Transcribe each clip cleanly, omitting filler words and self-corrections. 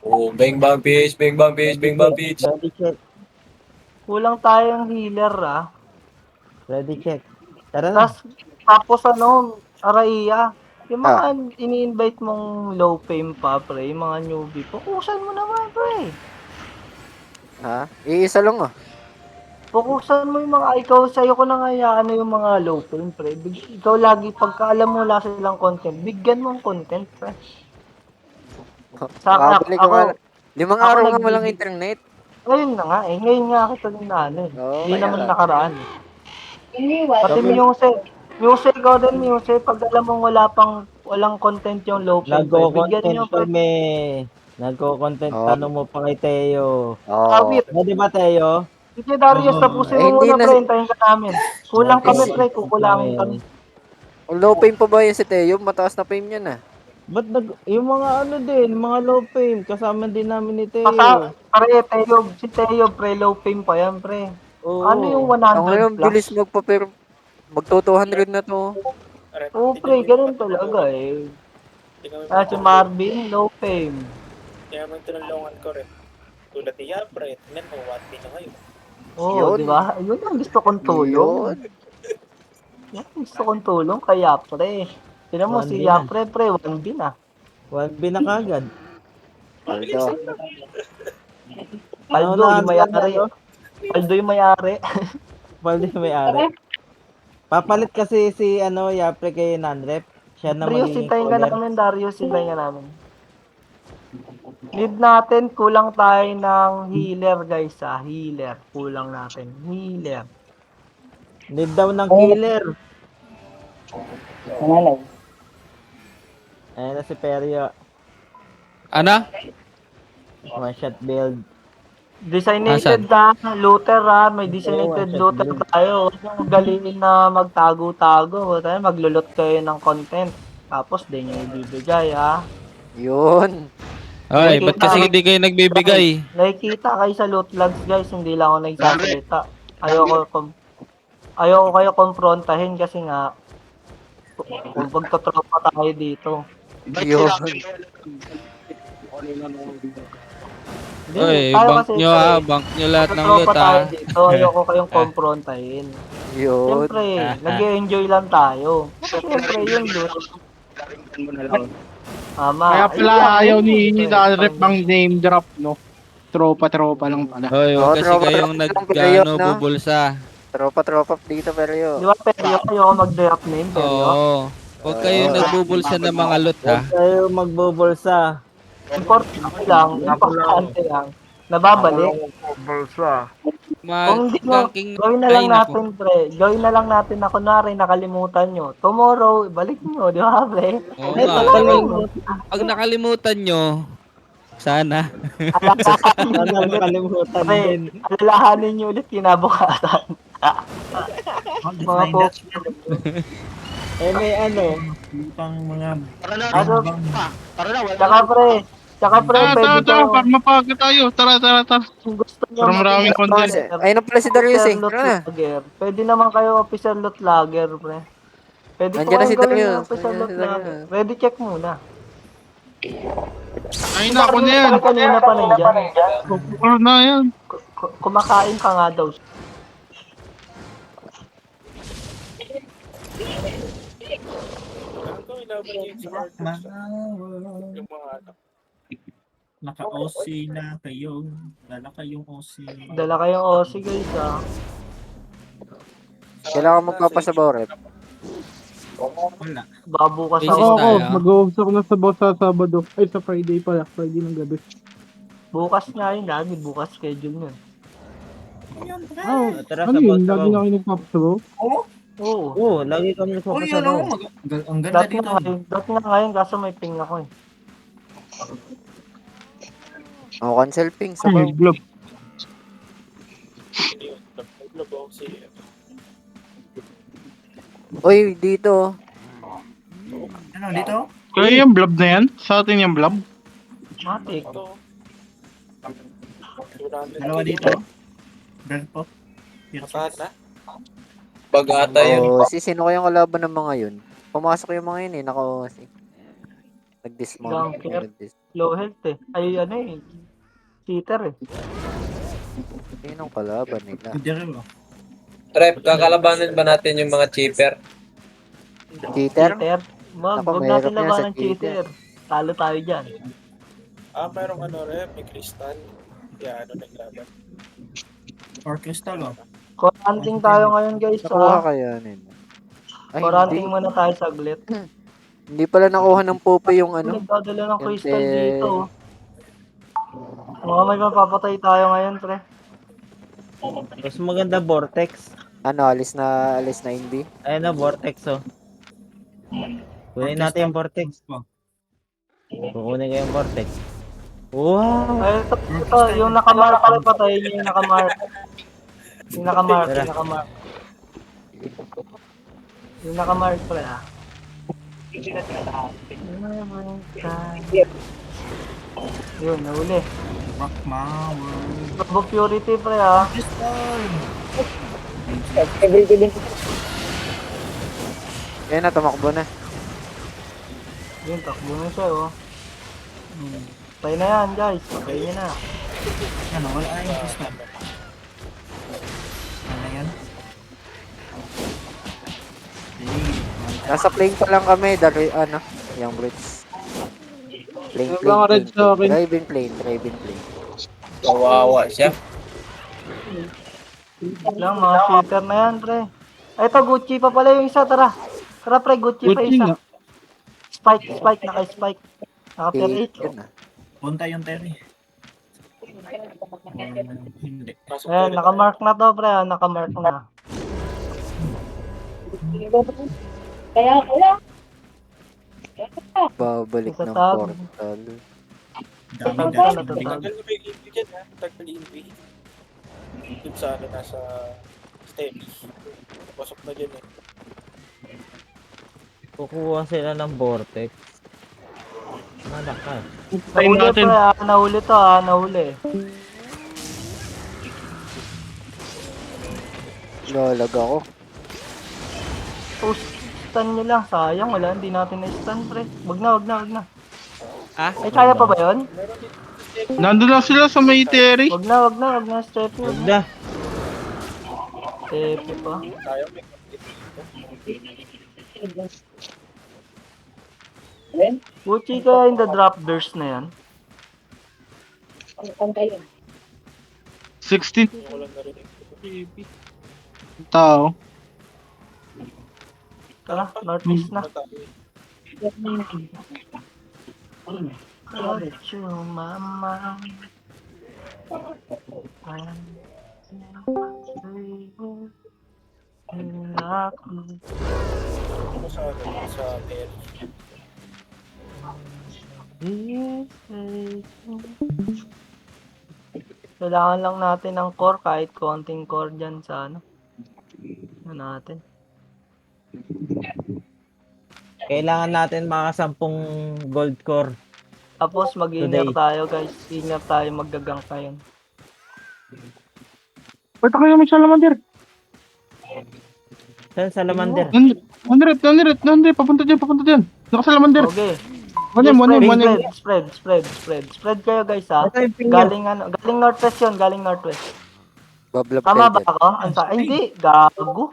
Oh, bang bang pitch, bang bang pitch, Ready bang bang check. pitch. Ready check. Kulang tayong healer ah. Ready check. Tara na. Tapos ano, Araiya, yung Ah, mga ini-invite mong low fame pa, pre, yung mga newbie, fokusan mo naman, pre. ha? Iisa lang ah. Fokusan mo yung mga ikaw, sa'yo ko nang hayaan na yung mga low fame, pre. Ikaw lagi, pagka alam mo wala silang content, bigyan mo ang content, pre. Sa akin, Makabalik ka ako, nga. 5 araw nga walang internet. ngayon na nga eh, ngayon nga kita din na ano eh. Oo, Hindi kaya naman nga. nakaraan eh. Pati Kami music, ikaw din music, pag alam mong walang content yung low fame, pre, bigyan nagko-content nyo, pre. kami. Nagko-content. Oo. Tanong mo pa kay Teo. Oo. Awit. Pwede ba, Teo? Sige, Darius, Oo. tapusin Eh, mo hindi muna, na pre. Hintayin ka namin. Kulang kami, Okay. pre. Kukulangin kami. Kung low fame pa ba yun si Teo, mataas na fame yan ah. Ba't yung mga ano din, mga low fame, kasama din namin ni Teo. Pre, Teo, si Teo, pre, low fame pa yan, pre. Ano yung Oo. Ang 100 ngayon, plus? bilis magpa-pero. Magto 200 na to. Oo, pre, ganun talaga eh. Si Marvin, low fame. Kaya mo yung tinulungan ko rin. Tulad ni Yapre, tingnan mo, 1P na ngayon. Oo, Yun. di ba? Yun ang gusto kong tulong. Yun. Yan ang gusto kong tulong kay Yapre. Tinan mo, 1B si na. Yapre, pre, 1B na. 1B na kagad. Aldo. Paldo, yung may-ari. Paldo yung may-ari. Paldo yung may-ari. Papalit kasi si Yapre kay Nanrep. Siya na Darius, magiging hintayin ka caller. namin, Darius, hintayin ka namin. Need natin, kulang tayo ng healer, guys, healer. Kulang natin, healer. Need daw ng killer. Ayan na si Perio. Ano? One shot build. Designated na, looter may designated Okay, looter tayo. Huwag niyong galingin na magtago-tago. Tayo, maglulot kayo ng content. Tapos, di niyo ibibigay, Yun. Ay, ba't kasi hindi kayo nagbibigay? Nakikita kayo sa loot logs, guys. Hindi lang ako nagsasalita. Ayoko kayo komprontahin kasi nga, kung magkatropa tayo dito. Yun. Oy, tayo bank kasi, nyo pre, bank nyo lahat ng magkatropa loot tayo dito. Ayoko kayong komprontahin. Yun. Siyempre, nag-enjoy lang tayo. Siyempre, yung loot. Tama. Kaya pala ayaw ni Darrep Pang ang name drop, no? Tropa-tropa lang pala. Hoy, Oo, huwag kasi tropa- kayong tropa lang Peryot, no? bubulsa. Tropa-tropa dito, pero yun. Di ba, Perio? Ayoko mag-drop name, Perio. Oo. Huwag kayong nagbubulsa ng mga loot, ha? Huwag tayo magbubulsa. Importante lang, nababalik. Kung hindi nyo, gawin na lang natin, pre. Gawin na lang natin na kunwari nakalimutan nyo. Tomorrow, balik nyo, di ba, pre? Oo Ito nga. lang. Pag nakalimutan nyo, sana. Sana makalimutan Pre, din. alalahanin nyo ulit kinabukasan. Mga po. May Ano? Tsaka pre, pwede Tara, ko, para mapaga tayo. Tara. kung gusto nyo Para maraming content. Ayun na pala si Darius eh. officer lot Tara na. lager. Pwede naman kayo officer lot lager, pre. Pwede ko Nandiyan na kayong si gawin Darius. ng officer Nandiyan na lot si lager. Darius. Ready check muna. Ay na ako na yan. Kanina pa nandyan. Ano na yan? Kumakain ka nga daw. Ano ko, ilaban niyo yung sa Arthur. Yung mga anak. Naka-OC na kayo. Dala kayong OC. Dala kayong OC guys Kailangan magpapasabaw, rep. Wala. Babu ka sa Basis Ako, tayo. mag-uusap ako na sa boss sa Sabado. Ay, sa Friday pala. Friday ng gabi. bukas nga yun lagi. Bukas schedule nyo. Tara Ano sa yun? boss. Lagi na kayo nagpapasabaw? Oo. Oo, lagi kami nagpapasabaw. Ang ganda dito. Dot nga ngayon kaso may ping ako eh. Oh, cancel ping. Ay, Sabaw. globe. Hindi yun. Naglobo ako si... Uy, dito. Ano dito? Kaya yung blob na yan? Sa atin yung blob? Matik. Ito. Dalawa dito. Dal po. Kapahat na? Bagata yun. Oh, sino kayang kalaban ng mga yun? Pumasok yung mga yun eh. Nako, si. Nag-dismount. Junker. Low health eh. Ay, ano eh. Cheater eh. Yun ang kalaban nila. Hindi rin oh. Rep, kakalabanin ba natin yung mga cheaper? Cheater? Cheater. Ako, Wag natin mahirap yan labanan sa ng cheater. Talo tayo dyan. Merong ano rin, may crystal. Kaya ano naglaban. Or crystal oh. Core hunting tayo ngayon guys. Nakuha kaya nila. Ay, Core hunting hindi. muna tayo saglit. Hindi pala nakuha ng Pope yung ano. Nagdadala ng Yung crystal te- dito. Mga may mapapatay tayo ngayon, pre. Mas maganda vortex. Ano, alis na NB. Ayun na, vortex oh. Kunin natin yung vortex. Kukunin ko yung vortex. Wow! Ay, ito, yung nakamark pala patayin niyo yung nakamark. Yung nakamark, Tara. yung nakamark. Yung nakamark pala. Yun, nahuli. Rock Mower. Turbo Purity pre ah. Crystal! Yan na, tumakbo na. Yun, takbo na siya oh. Patay na yan guys, patay niya na. Ano, wala yung crystal. Ano yan? Nasa plane pa lang kami, ano, yung bridge. Plane, Wala ka red sa akin. Driving plane. Kawawa siya. Lang, mga cheater na yan pre. Ay, ito, Gucci pa pala yung isa, tara. Tara pre, Gucci pa Gucci isa. nga. Spike, naka-spike. Naka-tier 8. Yun na. Punta yung Terry. Hindi. Pasok Ayan, tayo. naka-mark na to pre, naka-mark na. Babalik ng Itatag. portal. Dami Tagal dami. na to. Tagal na ba yung EV dyan ha? Tagal yung EV. Dun sa ano, nasa Stemi. Pasok na dyan eh. Kukuha sila ng vortex. Malakas. Tayin Nahuli natin. pre, nahuli to nahuli. Lalag ako. Stun nyo lang, sayang, wala, hindi natin na-stun pre. Wag na. Ah? Ay, kaya pa ba yun? Nandun lang sila sa may Terry. Wag na, Steffi, wag Huwag na. na. Steffi pa. Tayo may Gucci ka in the drop burst na yan. 16 ko lang narinig. tao. Tara, northeast na. Got you, mama. Ako sa ano, sa Terry. Kailangan lang natin ng core, kahit konting core dyan sa ano. Ano natin. Kailangan natin mga 10 gold core. Tapos mag-inner Today. tayo guys. Inner tayo, maggagang tayo. Pwede kayo may salamander. Saan salamander? Nandre, papunta dyan. Nakasalamander. Okay. Manim. Spread kayo guys ha. Galing northwest yun, galing northwest. Bablap Tama kayo ba ako? Ay, hindi, gago.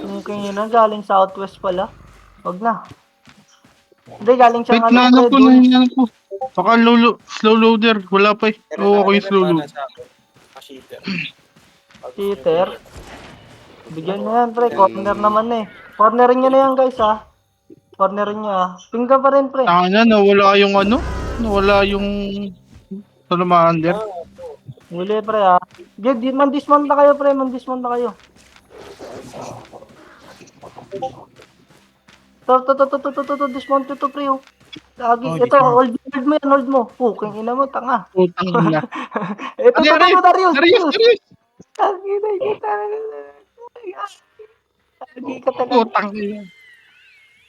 Yung kayo na, galing southwest pala. Wag na. Hindi, galing Wait, siyang nahanap ko. Dun. Baka slow loader. Wala pa eh. Oo, ako yung slow loader. Cheater. Cheater. Bigyan mo yan, pre. Corner naman eh. Cornerin nyo na yan, guys, ha. Cornerin nyo, ha. Pingga pa rin, pre. Tanga na, nawala yung ano? Nawala yung salamander. Huli, pre, ha. Man-dismount na kayo, pre. Man-dismount na kayo. Dismount ito, pre, oh. Lagi. Oh, Ito, dismount. hold mo. Kung ina mo, tanga. Putang ina. Ito, Darius. Darius. Tangina, kita. Lagi ka talaga. Putang ina.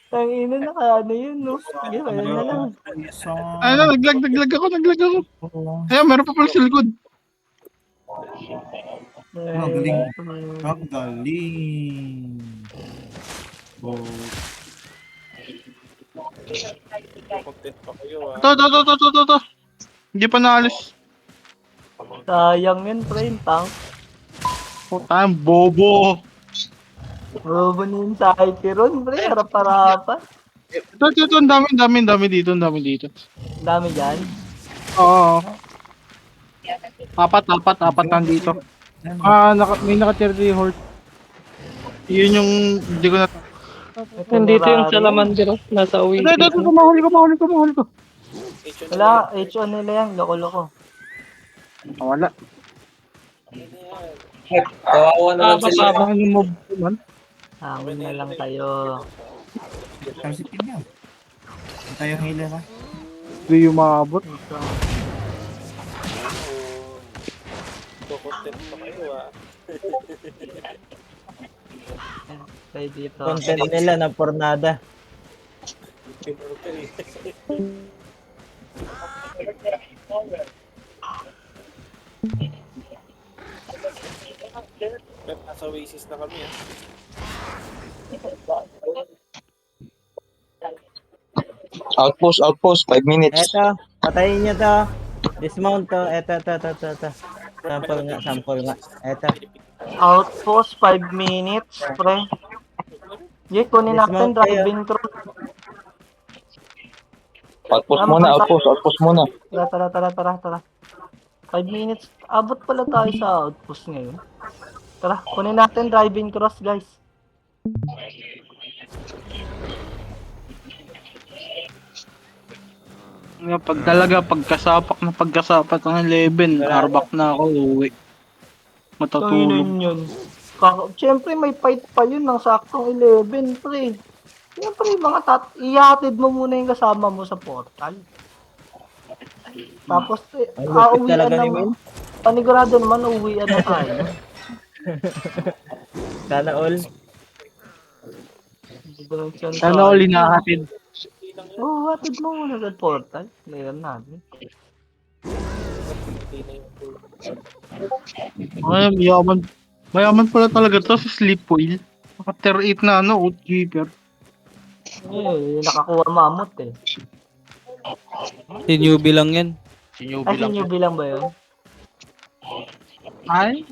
Tangina na ka, ano yun, no? Sige, ayan na lang. So, Ano, naglag ako. Ayun, meron pa pala sa likod. galing. Ang galing. Oh. Content pa kayo ah. Ito. Hindi pa naalis. Sayang yun, pre, yung tank. Putang bobo. Robo na yung sa Hyperon, pre, harap-harapan. Ito, ang dami dito. Ang dami dyan. Oo. Apat nandito. May naka-30 horse. Yun yung, hindi ko na... Nandito yung salamander. Nasa uwi. Ito, mahuli ko. Wala, HO nila yan, loko-loko. Wala. Kawawa naman sila. Ano mo man? Hangin na lang kayo. Kalsitin niya. Kung tayo healer ha. Hindi yung maabot. Content pa kayo ah. Kayo dito. Content nila na pornada. Nasa Oasis na kami ah. Outpost, 5 minutes. Eto, patayin nyo to. Dismount to. Eto. Sample nga. Eto. Outpost, 5 minutes, pre. Ye, kunin natin Dismount kayo. driving through. Outpost muna. Tara. 5 minutes. Abot pala tayo sa outpost ngayon. Tara, kunin natin driving cross, guys. Pag talaga, pagkasapak ng 11, harbak na ako, uwi. Matutulog. Tanginin yun. Siyempre, may fight pa yun ng saktong 11, pre. Siyempre, ihatid mo muna yung kasama mo sa portal. Tapos, Ang lupit uuwian talaga ni naman. Will. Panigurado naman, uuwian na tayo. Sana all. Sana all hinahatid. Oo, hatid mo muna sa portal. Meron natin. Ay, mayaman pala talaga to sa sleep wheel. Naka 38 na Oathkeeper. Nakakuha mamot eh. Si newbie lang yan. Ay, sinyo bilang ba yun? Ay.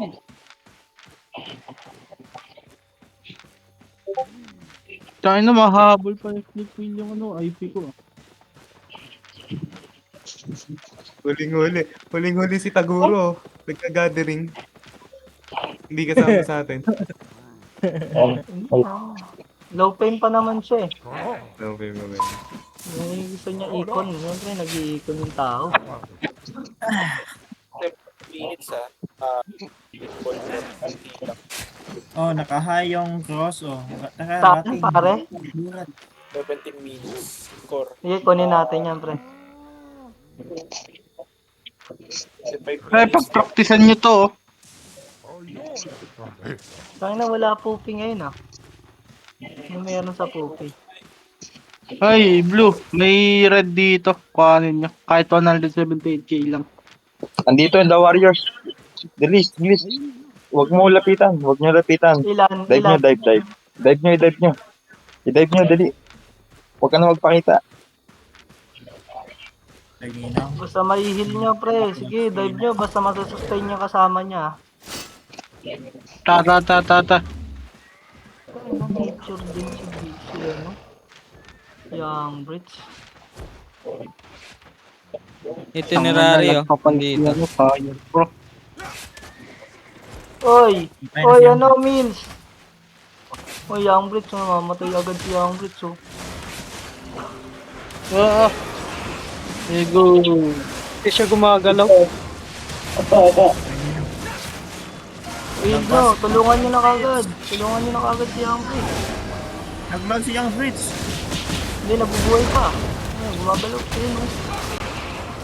Kaya na mahabol pa yung sleep wheel yung IP ko. Huling-huli si Taguro. Nagka-gathering. Hindi kasama sa atin. Low pain pa naman siya eh. Okay. Yung gusto niya ikon. Siyempre, nag-iikon yung tao. Minutes ah. Oh, naka-high yung cross oh. Saan, pare? 17 minutes. Core. Sige, kunin natin yan, pre. Ay, pag-practicean nyo to. Kaya na wala poopy ngayon ah. Ano meron sa poopy? Ay, Blue, may red dito. Kuhanin nyo. Kahit 178k lang. Andito the Warriors. Bilis. Huwag nyo lapitan. Ilan? Dive nyo. I-dive nyo, dali. Huwag ka na magpakita. Basta mai-heal nyo, pre. Sige, dive nyo. Basta masusustain nyo kasama niya. Ta. Nature din si ano? Young Bridge. Itinerary oh. Dito. Bro. Oy, ano, Mills? Oy, Young Bridge, mamamatay agad si Young Bridge, oh. Ego. Hindi siya gumagalaw. Wait no, tulungan nyo na kagad si Young Bridge. Nag-vlog si Young Fritz. Hindi, nabubuhay pa. Ayun, gumagalaw. Ayun, oh.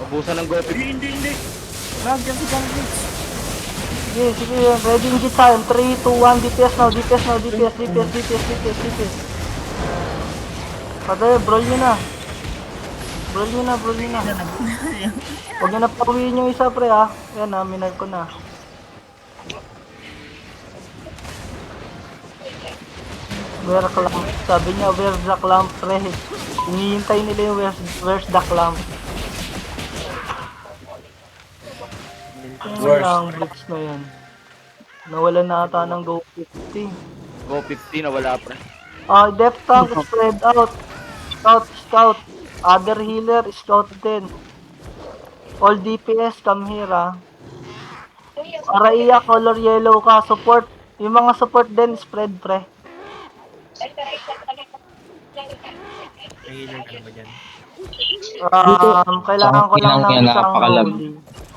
Ubusan ng gold. Hindi. Vlog yan si Young Fritz. Sige, ready in git time. 3, 2, 1, DPS now. Patay, brawl nyo na. Huwag nyo na pawiin yung isa, pre, ha. Yan, minag ko na. Where clamp? Sabi niya, where the clamp, pre. Hinihintay nila yung where's the clamp. Ano Worst. lang, blitz na yan. Nawala na ata ng Go 50. Go 50 na wala pa. Depth tank, spread out. Scout. Other healer, scout din. All DPS, come here Araiya, color yellow ka. Support. Yung mga support din, spread pre. Kailangan ko lang ng isang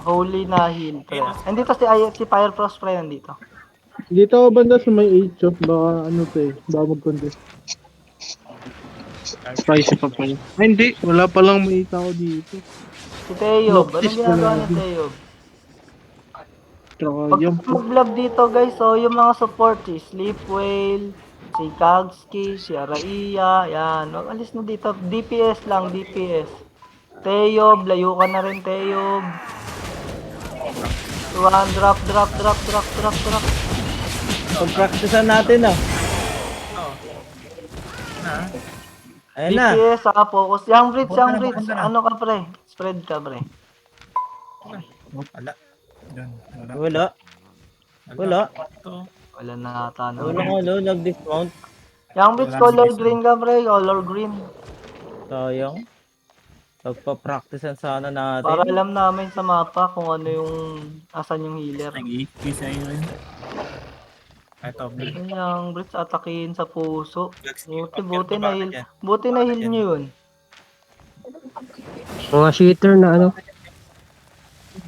holy na heal pre. Nandito si Firefrost pre, nandito. Dito ako banda sa may 8 baka ano to eh, baka mag-contest. Spicy pa pa yun. Ay, hindi, wala palang may tao dito. Si Teob, anong ginagawa ni Teob? Tsaka Pag yung mag-love dito guys, so yung mga support, si Sleep Whale, si Kagski, si Araiya, yan. Alis na dito, DPS lang, DPS. Teob, layo ka na rin Teob. Tuwan, drop. Pag-practicean natin Ayun na. DPS, focus. Yung Brits, ano ka pre? Spread ka pre. Wala. Doon. Wala. Wala na ata na. Wala nag-dismount. Yung Brits, color green ka pre, color green. Sayang. Pagpa-practicean sana natin. Para alam namin sa mapa kung ano yung, asan yung healer. Nag-HP sa iyo yun. Ito, Yung Brits atakin sa puso. Buti na heal. Buti na heal nyo yun. Mga cheater na ano.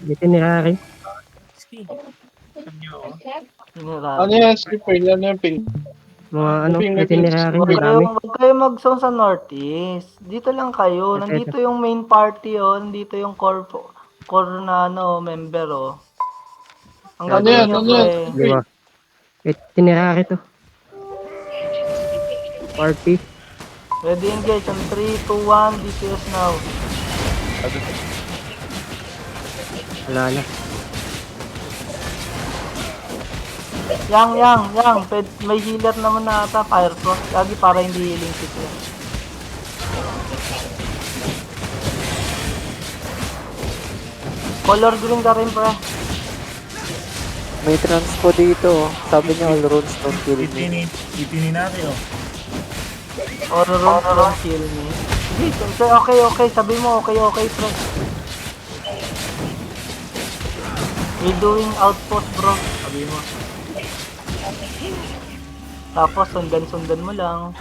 Dito ni Harry. ano yan, slipper, yan yung ping. Mga ano, dito ni Harry. Marami. Huwag kayo mag-zone sa northeast. Dito lang kayo. Nandito yung main party nandito yung core na member Ang Ano gagawin yan, nyo ano yan? pre. Diba? Dito ni Harry to. Party. Ready engage on 3, 2, 1, DPS now. Wala na. Yang. May healer naman na ata, Firefrost. Lagi para hindi healing si Pre. Color green ka rin, pre. May transpo dito. Sabi niya all runes don't kill me. Itinin natin Or don't kill me. Okay. Sabi mo, okay, pre. We're doing outpost, bro. Sabi mo. Tapos, sundan mo lang.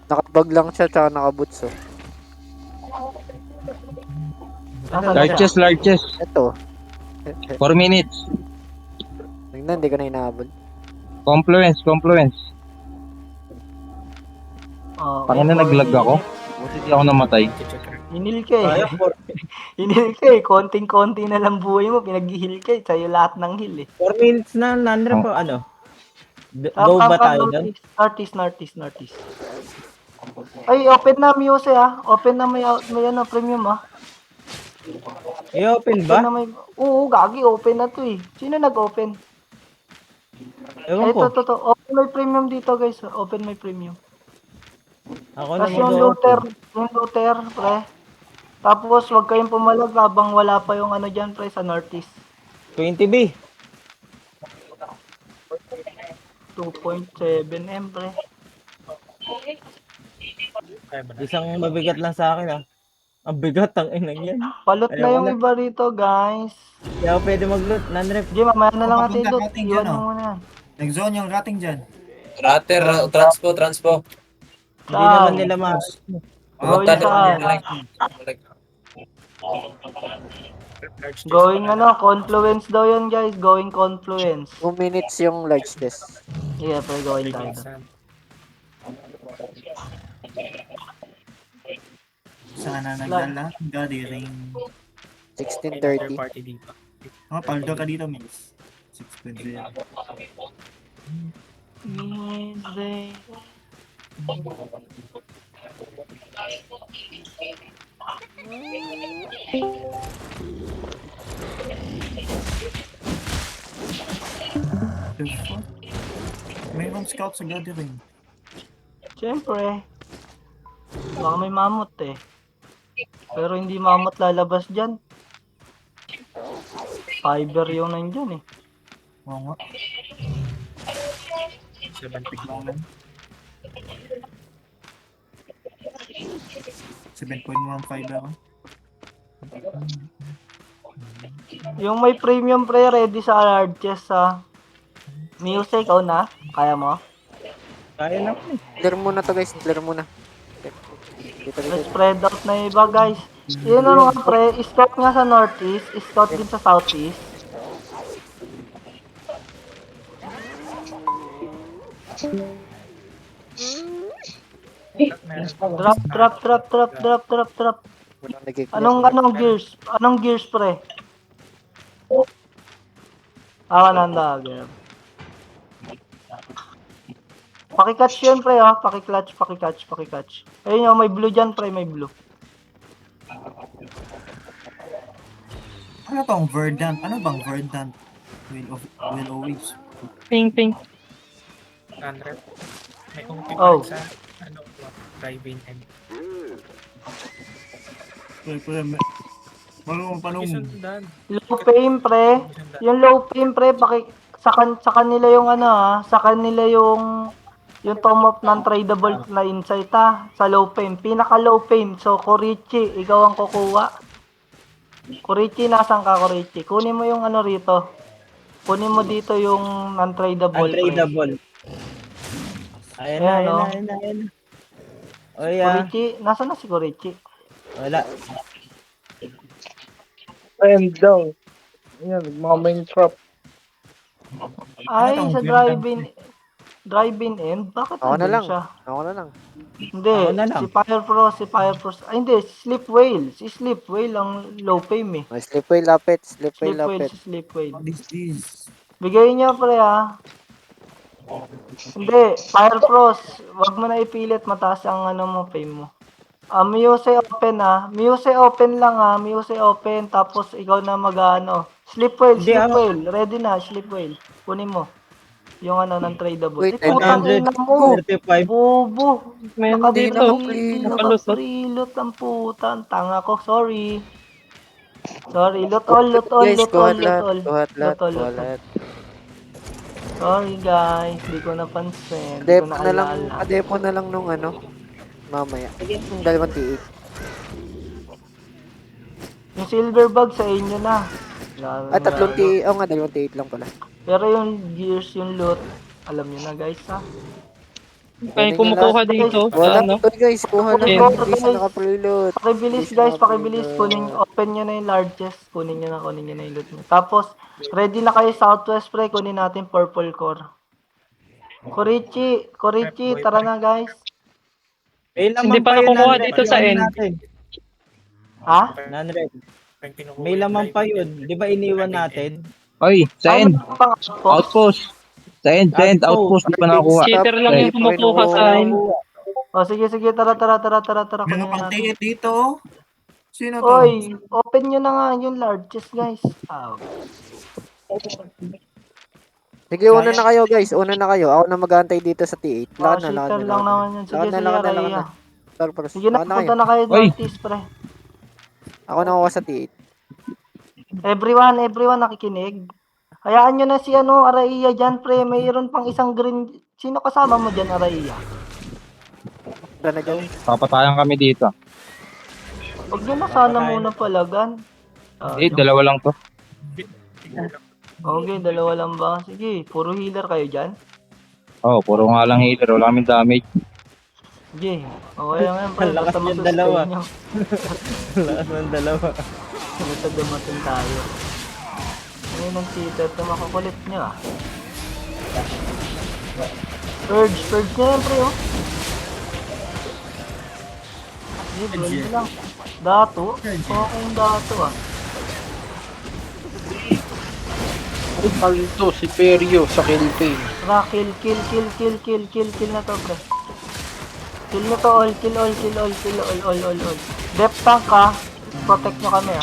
Nakabag lang siya tsaka nakaboots Nasaan siya? Largest. Ito. 4 minutes. Tingnan, hindi ko na hinahabol. Confluence. Pangina naglag ako. Buti di ako namatay. Hinil ka eh. Konting-konti na lang buhay mo. Pinag-heal ka eh. Sa'yo lahat ng heal eh. 4 minutes na, Nandra po, ano? Go ba tayo doon? Northeast. Ay, open na Muse Open na may premium I-open ba? Open na Oo, gagi, open na to eh. Sino nag-open? Ewan ko. Ito. Open may premium dito guys. Open may premium. Ako na Tapos yung looter, pre. Tapos wag kayong pumalag habang wala pa yung ano dyan, pre, sa Northeast. 20B. 2.7M, pre. Isang mabigat lang sa akin Ang bigat, ang inang yan. Palot na Ayaw yung ko na. iba rito, guys. Hindi ako pwede mag-loot, Nandrep. Sige, mamaya na lang natin Papunta loot. natin Iwan dyan, mo muna. Nag-zone yung rating dyan. Rater, transpo. Hindi naman nila Pumunta Going saan? Going Confluence daw yun, guys. Going Confluence. 2 minutes yung large test. Yeah, pre, going tayo. Sana naglala. Gathering. 16:30. Party dito. Paldo ka dito, Mills. 6.0. Midday. May scout sa gathering. Siyempre. Baka may mamot eh. Pero hindi mamot lalabas dyan. Fiber yung nandyan eh. Oo nga. 7 lang lang. 7.15 ako. Yung may premium pre ready sa hard chest sa music, ikaw na? Kaya mo? Kaya na ko eh. Clear muna to guys, clear muna. Dito, May dito. spread out na iba guys. Yun ano nga pre, scout nga sa northeast, scout din sa southeast. Drop. Walang nag-clear. Anong gears? Anong gears pre? Nanda, girl. Paki-catch yun pre ha, paki-catch. Ayun yung may blue dyan pre, may blue. Ano tong Verdant? Ano bang Verdant? Will always. Ping. 100. May kumpi Oh. sa driving and sundan. Low fame pre. Yung low fame pre, sa kanila yung sa kanila yung tom of non-tradable na insight sa low fame. Pinaka low fame. So Korichi, ikaw ang kukuha. Korichi, nasan ka Korichi? Kunin mo yung rito. Kunin mo dito yung non-tradable. pre. Untradeable. Ayan na. O yan. Korichi, nasan na si Korichi? Wala. Ayun daw. Ayan, mga main trap. Ay, Ano sa tong drive-in end? Bakit Ako na nandun lang. siya? Ako na lang. Hindi, Ako na lang. si Fire Pro. Ay, hindi, Sleep Whale. Si Sleep Whale ang low fame eh. May slip whale lapit, slip Sleep whale Whale, lapit. si Sleep Whale. What is this? Bigay niya pre Hindi, Fire Frost. Wag mo na ipilit, mataas ang mo, fame mo. Muse open Muse open lang Muse open, tapos ikaw na Sleep Whale, Hindi, Sleep Whale. Ready na, Sleep Whale. Kunin mo. Yung ng tradable. Wait, Putang ina mo. 135. Bobo. May dito. Naka-preload ang puta. Ang tanga ko. Sorry. Loot all. Guys, kuhat lahat. Sorry guys. Di ko napansin. Di ko naalala. Depo na lang nung mamaya. Yung 2 T8. Yung silver bag sa inyo na. Ay, 3 T8. Oo nga, 2 T8 lang pala. Pero yung gears, yung loot, alam nyo na guys Kaya kumukuha dito. Wala Ano? to guys, kuha lang. Okay. Please, naka-preload. Pakibilis guys, pakibilis. Open nyo na yung largest. Kunin nyo na yung loot nyo. Tapos, ready na kayo southwest pre. Kunin natin purple core. Korichi, tara na guys. May laman Hindi pa yun, nakukuha non-red. dito sa end. Natin. Ha? Non-red. May laman pa yun. Di ba iniwan natin? Oy, sa end. Ano pang Outpost. Sa end, outpost. Di pa nakakuha. Cheater lang yung kumukuha sa end. O sige, tara. Meron Kunin pang natin. ticket dito. Sino to? Oy, open nyo na nga yung largest guys. Sige, una na kayo guys. Una na kayo. Ako na mag-aantay dito sa T8. Lakad na, Cheater lakad lang na. naman yun. Sige, Lakad na. Raya. Sorry, Sige na, lakad na punta kayo. na kayo Oy. northeast pre. Ako na kuha sa T8. Everyone nakikinig. Hayaan nyo na si Araiya dyan, pre. Mayroon pang isang green. Sino kasama mo dyan, Araiya? Tara na dyan. Papatayan kami dito. Huwag nyo na sana muna palagan. Dalawa lang to. Okay, dalawa lang ba? Sige, puro healer kayo dyan. Oh, puro nga lang healer. Wala kaming damage. Sige, okay lang yan, pre. Ang lakas Basta niyang masustain dalawa. nyo. Lakas ng dalawa. Basta dumating tayo. Ano yung cheater to, makakulit nyo Purge nyo yan, pre, Sige, blend lang. Dato? Okay yung dato, Palito, si Perio sa Kilpin. Tara, kill na to, pre. Kill na to, all. Depth tank ka, protect nyo kami,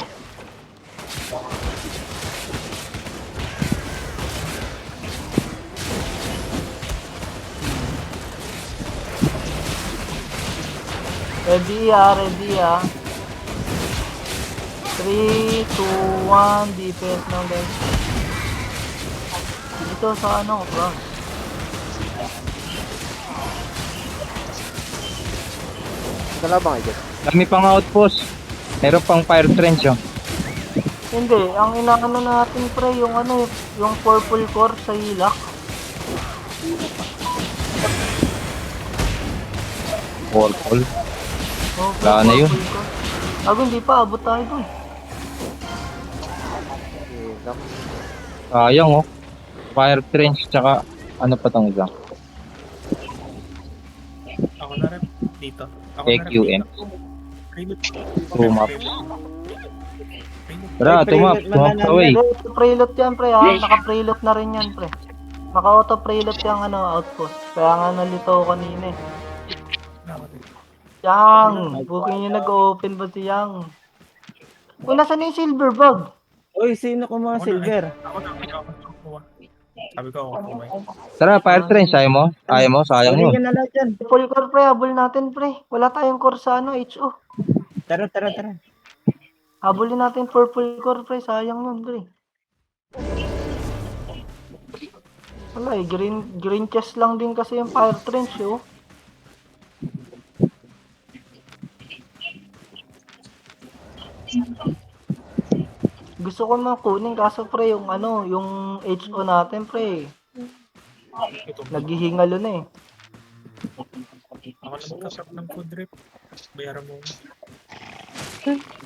Ready ah. 3, 2, 1, defense lang guys. Dito sa ano, front. Kalabang kayo dyan. Dami pang outpost. Meron pang fire trench oh. Hindi, ang inaano natin pre, yung ano, yung purple core sa hilak. Purple. Oh, Wala na yun. purple core. Hindi pa, abot tayo dun. Hilak. Sayang oh. Fire trench tsaka ano pa tong isa? Ako na rin. Dito. Ako na rin EQM. dito. Prelude. Tumap. Prelude. Tara, tumap. Tumap away. Preload yan pre ha, naka-preload na rin yan pre. Naka-auto preload yung ano, outpost. Kaya nga nalito ko kanina eh. Yang, booking nyo nag-open ba si Yang? Uy, nasa na yung silver bag? Uy, sino kumuha silver? Ako na kukuha. Sabi ko ako kukuha. Tara, fire trench. Ayaw mo? Ayaw mo? Sayang Kunin yun. nyo na lang dyan. Full core pre, habol natin pre. Wala tayong core sa ano, HO. Tara. Habulin natin purple core pre, sayang yun pre. Wala eh, green chest lang din kasi yung fire trench oh. Gusto ko makunin kaso pre yung ano, yung HO natin pre. Naghihingalo na eh. Ako na magkasap ng food drip. Bayaran mo.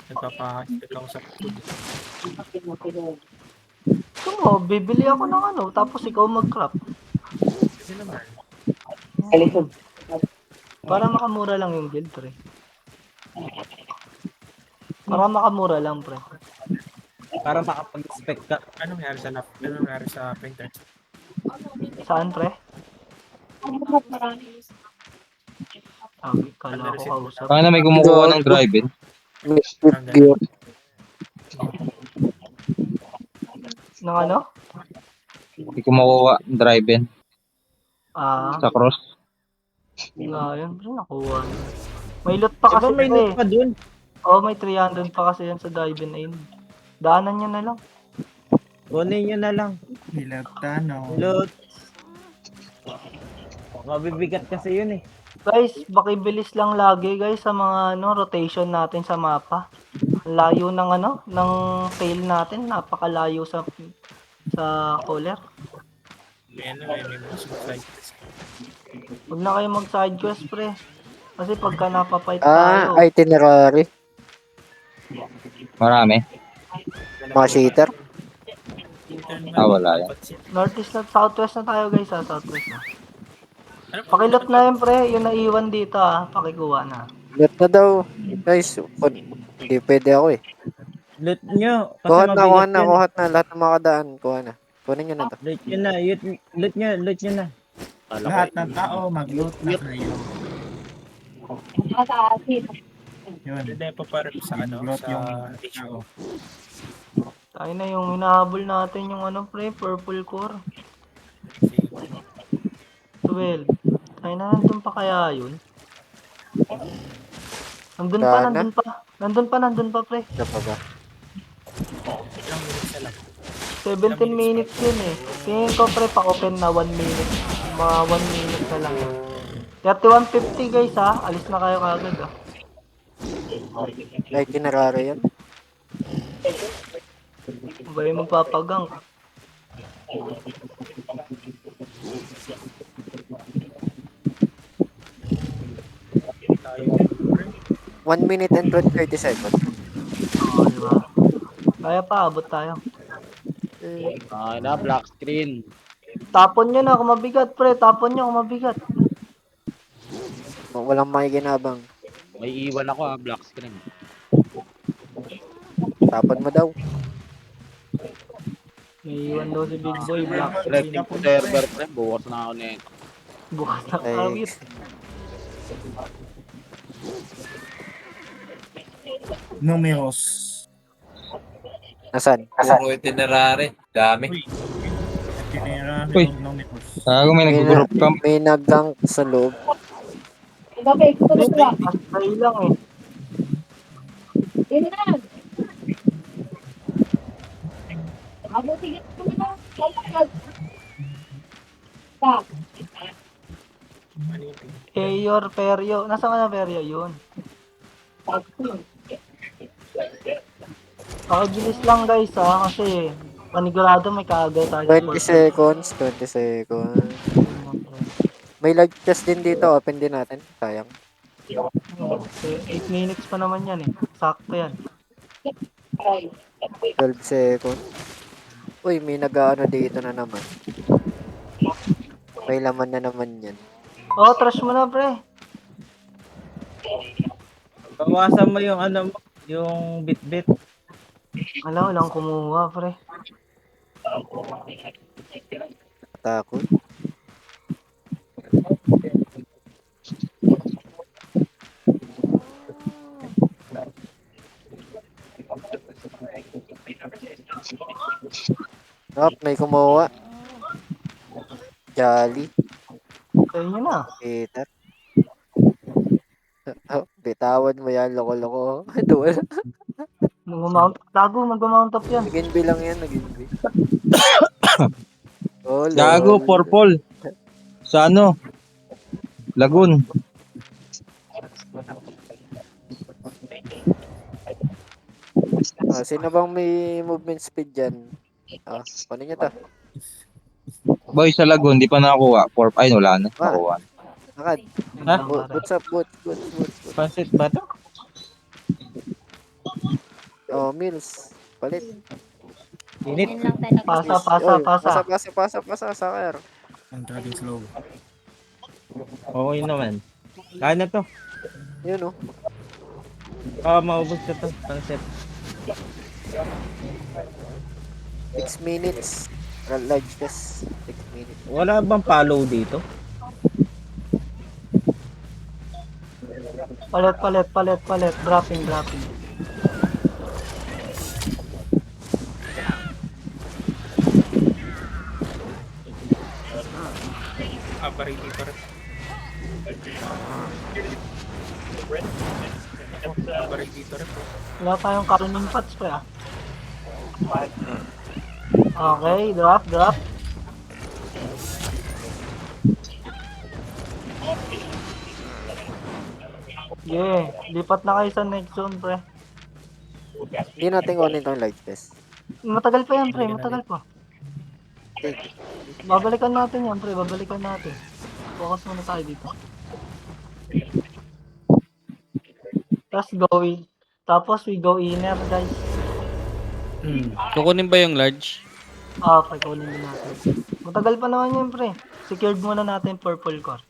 Nagpapahastik ako sa food. Gusto mo, bibili ako ng ano, tapos ikaw mag-crop. Kasi naman. Para makamura lang yung guild pre. Para makamura lang pre. Para makapag-expect ka. Anong nangyari sa lap? Anong nangyari sa printer? Saan pre? Kala ko kausap. Kaya na may kumukuha ng drive-in. May shift gear. Ng ano? May kumukuha ng drive-in sa cross. Ngayon pre, nakuha. May loot pa kasi Diba may pre. loot pa dun? Oo, may 300 pa kasi yan sa dive-in ayun. Daanan nyo na lang. Kunin nyo na lang. Hilagtano. Loot. Mabibigat kasi yun eh. Guys, bakibilis lang lagi guys sa mga ano, rotation natin sa mapa. Layo ng ano, ng tail natin, napakalayo sa collar. May mga suicide. Huwag na kayo mag side quest pre. Kasi pagka napapight tayo, Itinerary. Marami. Mga cheater. Wala yan. northeast na southwest na tayo guys ha, southwest na. Pakilot na yun pre, yung naiwan dito ha, pakikuha na. Loot na daw. Guys, hindi pwede ako eh. Loot nyo. Kasi Kuhat na. mabigat yun. Kuhat na. Lahat ng makadaan. Kuha na. Kunin nyo na to. Loot nyo na. Loot nyo na. Lahat ng tao mag-loot na kayo. Yun. Hindi pa para sa ano, Mag-loot sa yung HO. tao. Tayo na yung hinahabol natin yung ano pre, purple core. 12. Tayo na, nandun pa kaya yun? Nandun pa pre. Ano pa ba? Ilang minutes na lang. 17 minutes yun eh. Tingin ko pre, pa-open na 1 minute. Mga 1 minute na lang. 3150 guys ha, alis na kayo kagad ah. Itinerary yan. Ba yung magpapagang? Tayo. 1 minute and 30 seconds. Oo, diba? Kaya pa, abot tayo. Na, black screen. Tapon nyo na kung mabigat pre, tapon nyo kung mabigat. Walang makikinabang. May iwan ako black screen. Tapon mo daw. May iwan daw si Big Boy, black Selecting ko server, pre. Bukas na ako na bukas na Ay. kawit. Numerous. Nasaan? Puro itinerary. Dami. Itinerary Uy. of numerous. Kaya may nag-group camp. May nag-gank sa loob. Astray lang eh. Eyor, Perio. Nasaan ka na, Perio? Yun. Pakibilis lang guys kasi panigurado may kaagay tayo. 20 seconds, 20 seconds. May live test din dito, open din natin. Sayang. 8 minutes pa naman yan eh. Sakto yan. 12 seconds. Uy, may nag-ano dito na naman. May laman na naman yan. Oh, trash mo na pre. Bawasan mo yung ano mo, yung bit-bit. Wala, walang kumuha pre. Takot. May kumuha. Jolly. Kaya nyo na. Peter. Bitawan mo yan, loko-loko. Duel. Mag-mount up yan. Nag-NB lang yan, nag-NB. Oh, Gago, purple. Sa ano? Lagoon. Sino bang may movement speed dyan? Paano nyo to? Boy, sa Lagoon, di pa nakakuha. Ay, wala na. Nakuha. Nakad. Ha? What's up, boots. Pansit ba to? Oh, Mills. Palit. Init. Pasa, sakar. Ang dragon slow. Okay naman. Kaya na to. Yun, oh. Maubos na to. Pansit. 6 minutes. Live test. 6 minutes. Wala bang follow dito? Palit. Dropping. Baray dito rin. Baray dito rin. Wala tayong karuning pots pre ah. Okay, drop. Yeah, lipat na kayo sa next zone pre. Hindi natin kunin itong live test. Matagal pa yan pre, matagal pa. Babalikan natin yan pre, Focus muna tayo dito. Tapos we go inner guys. Kukunin ba yung large? Pre, kunin din natin. Matagal pa naman yan pre. Secured muna natin purple core.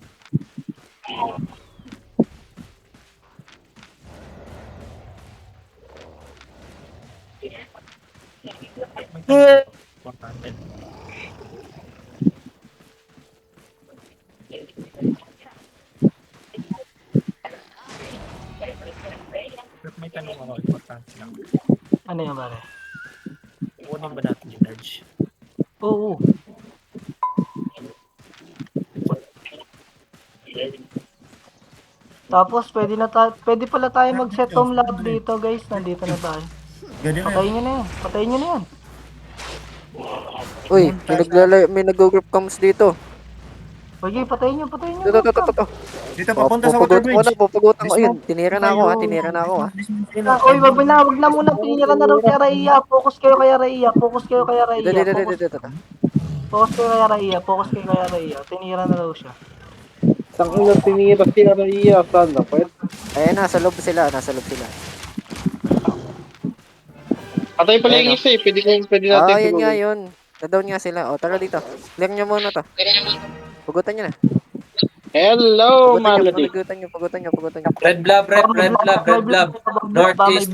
Importante. May tanong ako, importante lang. Ano yan pare? Kunin ba natin yung large? Oo. Tapos pwede pala tayo mag-set home lahat dito guys. Nandito na tayo. Patayin nyo na yan. Uy, may nag-group comms dito. Pwede, patayin nyo. Ito. Dito, papunta sa water bridge. Pupugutan ko. Ayun, tinira na ako. Uy, wag na muna. Tinira na raw kay Raiya. Focus kayo kay Raiya. Focus kayo kay Raiya. Tinira na raw siya. Tangina tinira si Araya. Sana, pwede. Ayan, nasa loob sila. Patay pala yung isa eh. Pwede natin. Yun nga yun. Na-down nga sila. Tara dito. Clear nyo muna to. Pugutan nyo na. Hello, Melody. Pugutan nyo. Red blob. Northeast.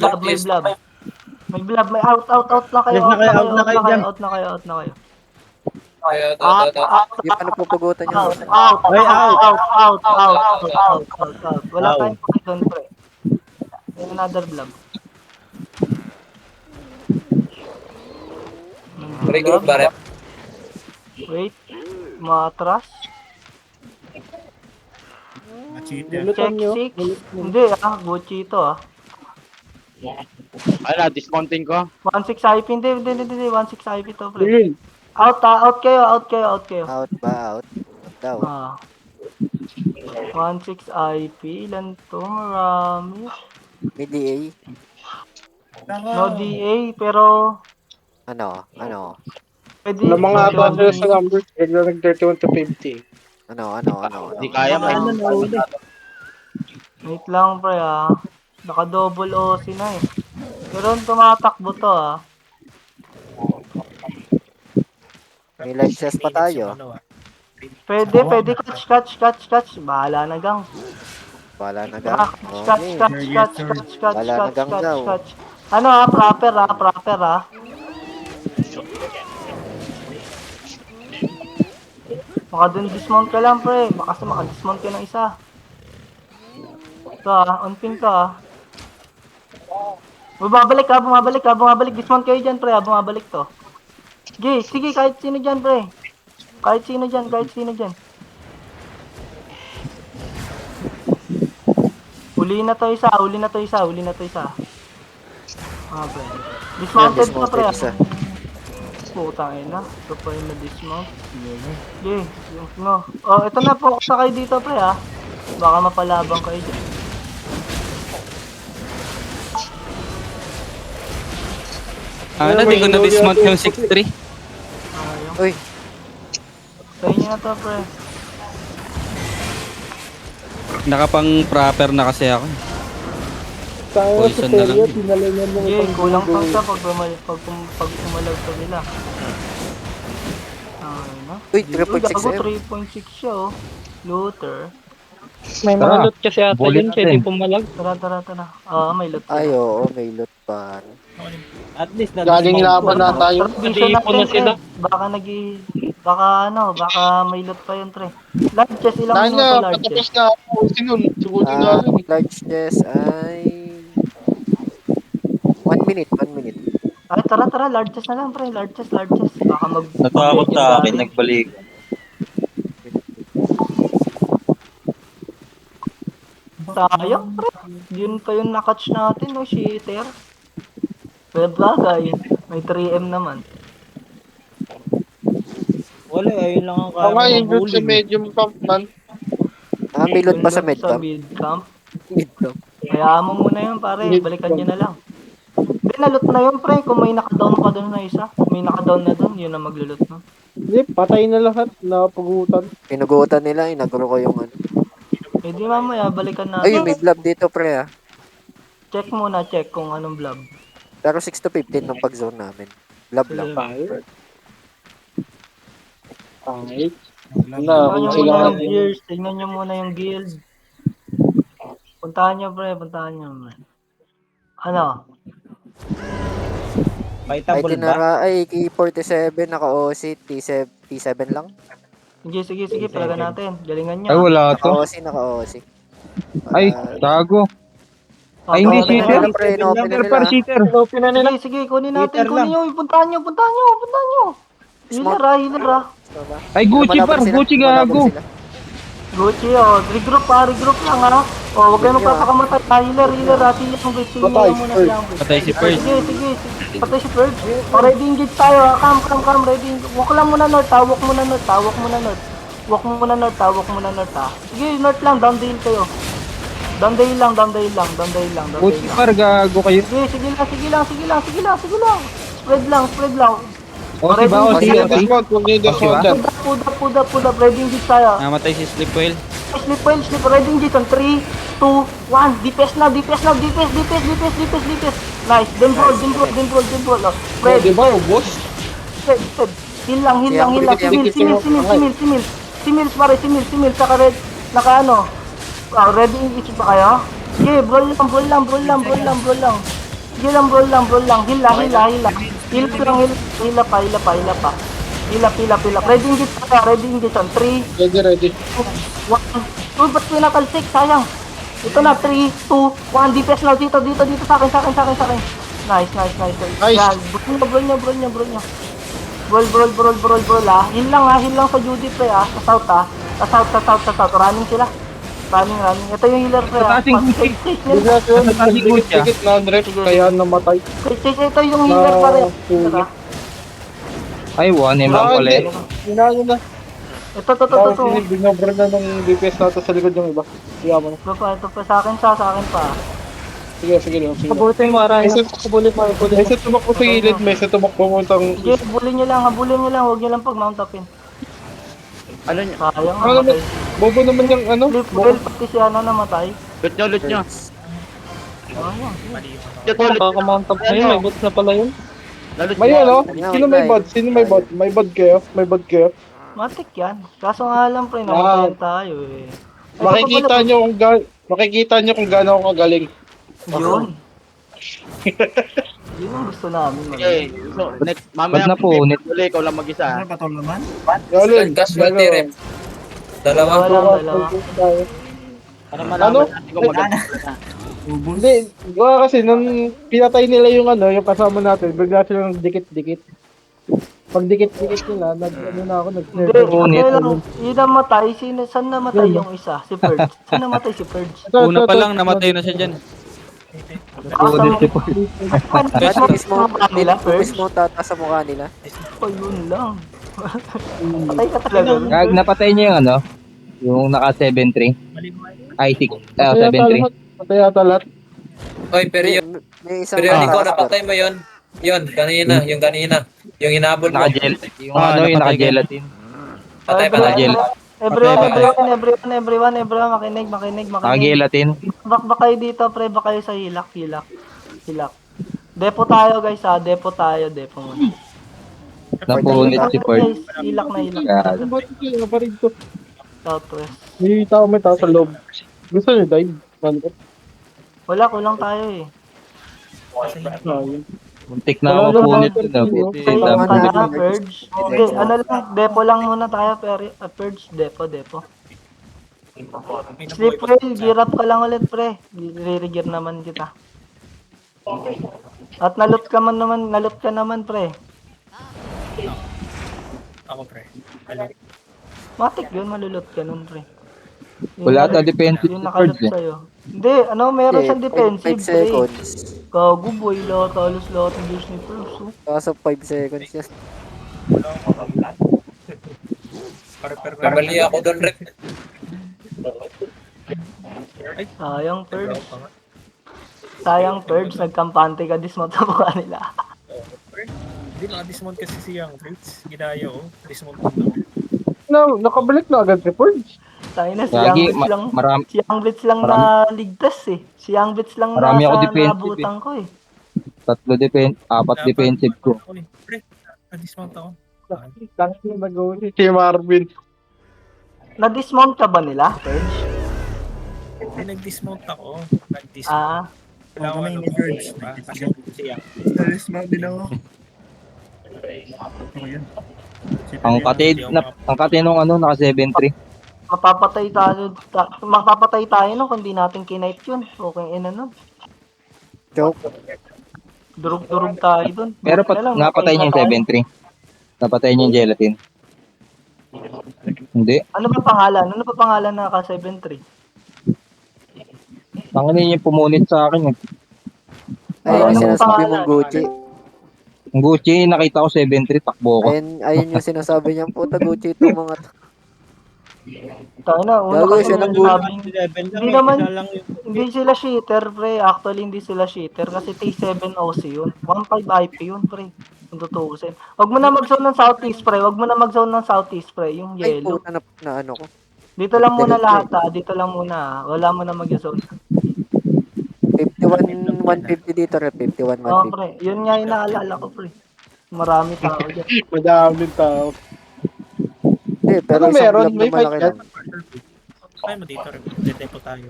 May blob. May out na kayo. Out na kayo. Out. Yung ano pupugutan nyo. Out. Wala tayong doon pre. May another blob. Regroup ba rep? Wait. Matras. cheater. Check 6. Hindi Gucci ito Ala, dismounting ko. 1-6 IP. Hindi. 1-6 IP to, pre. Bilin. Out kayo. Out ba? Out. Out daw. 1-6 IP. Ilan to? Marami. May DA. No DA, pero Ano? pwede. Wala mga no, ata sa numbers. Bigla nag-31 to 50. Ano? Hindi kaya, may Wait lang, pre, Naka-double OC na, eh. Pero tumatakbo to, May live chest pa tayo. Pwede. Catch. Bahala na, gang. Wala na gang. Catch. Wala na gang daw. Ano, proper, Baka dun dismount ka lang, pre. Baka kasi maka-dismount ka ng isa. Ito, on ping ka, Bumabalik. Dismount kayo dyan, pre, bumabalik to. Sige, kahit sino dyan, pre. Kahit sino dyan. Huli na to isa. Pre. Dismounted pa, pre. Isa. Putang ina. Ito pa yung na-dismount. Ito na, focus na kayo dito, pre, Baka mapalabang kayo dyan. Di ko na-dismount yung 6-3. Uy, Tayo nyo na to, pre. Nakapang proper na kasi ako. Poison na lang. Kulang pa siya pag umalag pa nila. uy, 3.6M. 3.6 siya, Looter. May mga loot kasi ata yun, pwede pumalag. Tara. May loot. Ay, oo, may loot pa. At least Galing laban na tayo. Nag-iipon na sila. Baka may loot pa yun, pre. Large chest, ilang Dahil minuto na, large patapos chest? na ako. Sinun. Subutin na. Large chest ay 1 minute. Ay, tara, large chest na lang, pre. Large chest. Baka Natakot sa akin, nagbalik. Sayang, pre. Yun pa yung nakatch natin, shitter. Pero bagay, may 3M naman. Wala, ayun lang ang kaya Tama yung mo good sa mahuli. medium camp man. May loot pa sa Yun lang medcam. mid-camp. Medcam. Hayaan mo muna yun, pare. Balikan nyo na lang. Hindi, nalot na yun, pre. Kung may nakadown pa doon na isa. May nakadown na doon, yun na maglulot na. Hindi, patay na lahat. Napagutan. Pinugutan nila, inagro ko yung ano. Eh di mamaya, balikan Ay, natin. may blob dito, pre, Check muna, kung anong blob. Pero 6 to 15 nung pag-zone namin. Blob lang. Pangit. Tignan nyo muna yung gears. Tignan nyo muna yung guild. Puntahan nyo, pre. Ano? Ay, Fightable ba? tinara, ay, K47, naka-OC, T7 lang. Sige, palagan natin. Galingan nyo. Ay, wala to. Naka-OC. Ay, gago. Ay, hindi, Open cheater. na. Pre, ino-open na Cheater, nila. cheater. Sige, kunin natin. Cheater lang. Puntahan nyo. Healer ah. Ay, Gucci par, Gucci gago. Gucci, regroup lang huwag kayo magpapakamatay. Healer, Ati yung Gucci. Muna silang. Patay si Purge. Sige. Patay si Purge. Ready engage tayo. Come, ready. Walk lang muna north. Walk muna north. Sige, north lang. Down the hill kayo. Down the hill lang. Gucci par, gago kayo. Sige lang. Spread lang. O, diba? O, Ready, si Dismount, huwag niyo dismount dyan. Pull up. Ready engage tayo. Namatay si Sleepwell. Slip ready engage on 3, 2, 1. DPS now. DPS. Nice. Then roll. Spread. Di ba, boss? Spread. Heal lang. Simil, pare. Saka red. Naka ano. Ready engage pa kayo? Sige, brawl lang. Sige lang, brawl lang. Heal pa. Hila. Ready engage on 3, Ready. 1. Uy, ba't pinatal 6? Sayang. Ito na, 3, 2, 1. DPS now. Dito. Sa akin. Nice. Yan. Brawl nyo. Brawl. Heal lang sa Judy pre Sa south. Running sila. Running. Ito yung healer pre. Patating Gucci. Bigla ko yun, Patating Gucci. dikit na rep, kaya namatay. Ito yung healer pare. Tara. Ay, 1M lang pala eh. Hinalo na. Ito. Tapos binobra na ng DPS natin sa likod yung iba. Siya mo na. Ito pa sa akin pa. Sige lang. Kabutin mo, Aray. Kabulit mo. May set tumakbo sa gilid, may set tumakbo mo itong... Sige, habulin nyo lang, huwag nyo lang pag-mount upin. Ano niya? Sayang, Ano naman, namatay. bobo naman yung ano? Flip well, pati si ano namatay. Loot nyo. Sayang. Nakakamount up na yun, may bot na pala yun. Lalot May nyo. ano? Sino may bot? May bot kayo? Matik yan. Kaso nga lang pre, namatayan tayo eh. Makikita nyo kung gaano ako kagaling. Yun. Yun ang gusto namin. Okay, so next, mamaya Ba't na po, ulit? Uli, ikaw lang mag-isa. Ano pa to naman? Galing. Casualty rep. Dalawa. Dalawa. Para malaman Ano? natin kung maganda. Ubus. Hindi, gawa kasi nung pinatay nila yung ano, yung kasama natin, bigla silang dikit-dikit. Pag dikit-dikit nila, Hindi, ano lang, yun namatay. Saan namatay yung isa? Si Purge. Saan namatay si Purge? Una pa lang, namatay na siya dyan. Mismo nila, Purge? Mismo tata sa mukha nila. O yun lang. Patay ka talaga. Gag, napatay niyo yung ano? Yung naka 7-3. Ay, 7-3. Patay yata lahat. Oy, May isang periodico, taas, napatay mo yon. Yung kanina. Yung hinabol mo. Naka-gel. Yung ano, yung naka-gelatin. Patay. Everyone, makinig. Naka-gelatin. Bak kayo dito, pre, bak kayo sa hilak. Depo tayo, guys, ha. Depo muna. Napunit si Ford. Guys, hilak. God. Bakit yung naparig to? Southwest. May tao sa loob. Gusto nyo dive? Wala, kulang tayo eh. Muntik na ako punit dun. Buti, Sa hilak ka napunit. na, Purge. Okay, ano lang, depo lang muna tayo, Purge, depo. Sleep well, gear up ka lang ulit, pre. Re-gear naman kita. At nalot ka naman, pre. Ako, pre. Matik yun, malulot ka nun, pre. Wala ata defensive Yung si nakalot Ford eh. sa'yo. Hindi, meron siyang defensive, 5 pre. seconds. Gago boy, lahat ng Disney Plus. Oh. Kaso 5 seconds yan. Kamali ako doon, rep. Sayang, Purge, nagkampante ka, dismount sa mukha nila. Hindi, naka-dismount kasi si Young Fritz. Ginaya, dismount. Nakabalik na agad si Forge. Tayo na, Lagi, marami. si Young Blitz lang na ligtas eh. Si Young Blitz lang Marami ako nasa defensive, nabutang ko eh. 4 defensive ko. Pre, naka-dismount ako. Tangin na nag-uwi si Marvin. Na-dismount ka ba nila, Purge? Nag-dismount ako. Ah, Kailangan Ano yung George? Kasi si Young. Stalis mo din ako. Ano yun? Ang katinong ano, naka 7-3. mapapatay tayo no kung di natin kinipe yun. Okay, no. Joke. Durug-durug tayo dun. Pero napatay niya yung 7-3. Napatay niya yung gelatin. Hindi. Ano ba pangalan na ka 7-3? Tangin niya yung pumunit sa akin eh. Ayun yung sinasabi mong Gucci. Ang Gucci, nakita ko 7-3, takbo ko. Ayun yung sinasabi niya, puta Gucci itong mga to. Tayo na, una Gago kasi siya ng sabing, hindi sila cheater, pre. Actually, hindi sila cheater kasi T7 OC yun. 1.5 IP yun, pre. Kung tutuusin. Huwag mo na mag-zone ng southeast, pre. Yung Ay, yellow. puta na ano ko. Dito lang muna lahat, Dito lang muna. Wala mo na mag-zone. 51, 150 dito, rep. 51, Oh, 150. pre. Yun nga yung naalala ko, pre. Marami tao dyan. Madaming tao. Pero Ano isang meron? block May na malaki fight lang. Kaya mo dito, dedepo tayo.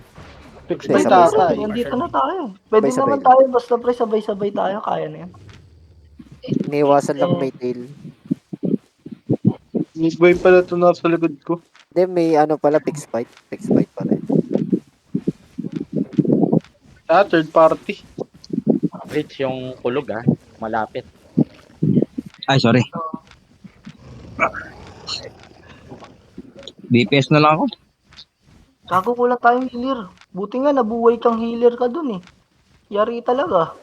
Fix Hindi, fight sabay- ata. Nandito na tayo. Pwede Sabay-sabay naman lang. tayo. Basta, pre, sabay-sabay tayo. Kaya na yan. Iniwasan lang may tail. Midway pala ito nasa likod ko. Then may ano pala, fixed fight. Fixed fight pala. Third party. Rich yung kulog malapit. Ay, sorry. DPS na lang ako. Gago, kulang tayong healer. Buti nga, nabuhay kang healer ka dun eh. Yari talaga.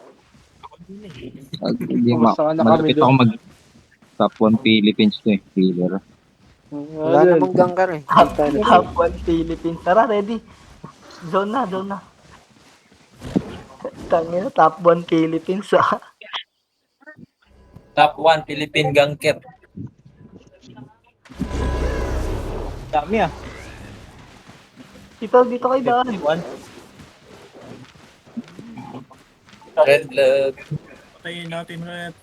Hindi Kumusta ka na kami malapit doon? ako mag top 1 Philippines to eh. Healer. Wala namang gankar eh. Top 1 Philippines. Tara, ready. Zone na, zone na. Tangina, top 1 Philippines ah. Top 1 Philippine ganker. Dami ah. Dito kayo daan. 51. Red flag. Patayin natin red.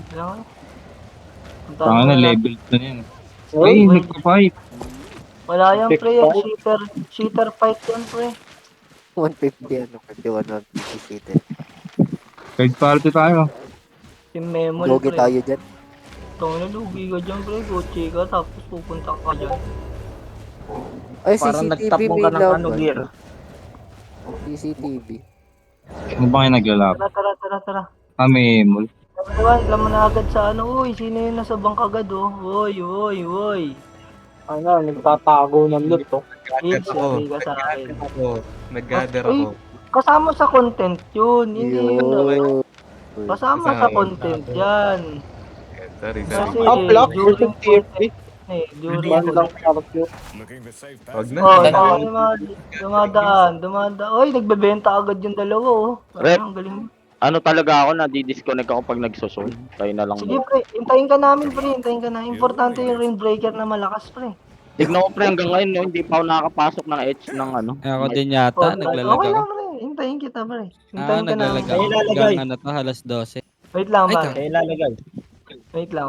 Kailangan. Tanga na level na yan. Uy, Ay, nagka-fight. Wala yan, pre. Cheater fight yan, pre. 150 ano, 51 150 Third party tayo. Team Memol, Logi pre. tayo dyan. Tangina, lugi ka dyan, pre. Goche ka, tapos pupunta ka dyan. Ay, Parang CCTV nagtapong may ka ng love. ano gear. CCTV. Ano ba kayo naglalap? Tara. Kami, mul. Ewan, alam mo na agad sa ano. Uy, sino yun nasa bangk agad, oh. Uy. ano, nagtatago ng loot to. Hits, sabi ka sa akin. Nag-gather Uy, ako. kasama sa content yun. Hindi yun. Yo. Kasama sa content yan. Sorry. Kasi Uplock versus during TFP. during One lang character. Wag na. Oh, dumadaan. Oy, nagbebenta agad yung dalawa, oh. Rep. Ang galing. Ano talaga ako, nadidisconnect ako pag nagsusol. Tayo na lang. Sige, pre. Hintayin ka namin, pre. Hintayin ka na. Importante yung ring breaker na malakas, pre. Tignan ko pre hanggang ngayon, no, hindi pa ako nakakapasok ng edge ng ano. Ako din yata, Okay naglalag ako. lang, pre. Hintayin kita, pre. Hintayin ka namin. Naglalag ako. Ay, ilalagay. Hanggang ano to, halos 12. Wait lang, Ay, pare. Kaya ilalagay. Wait lang.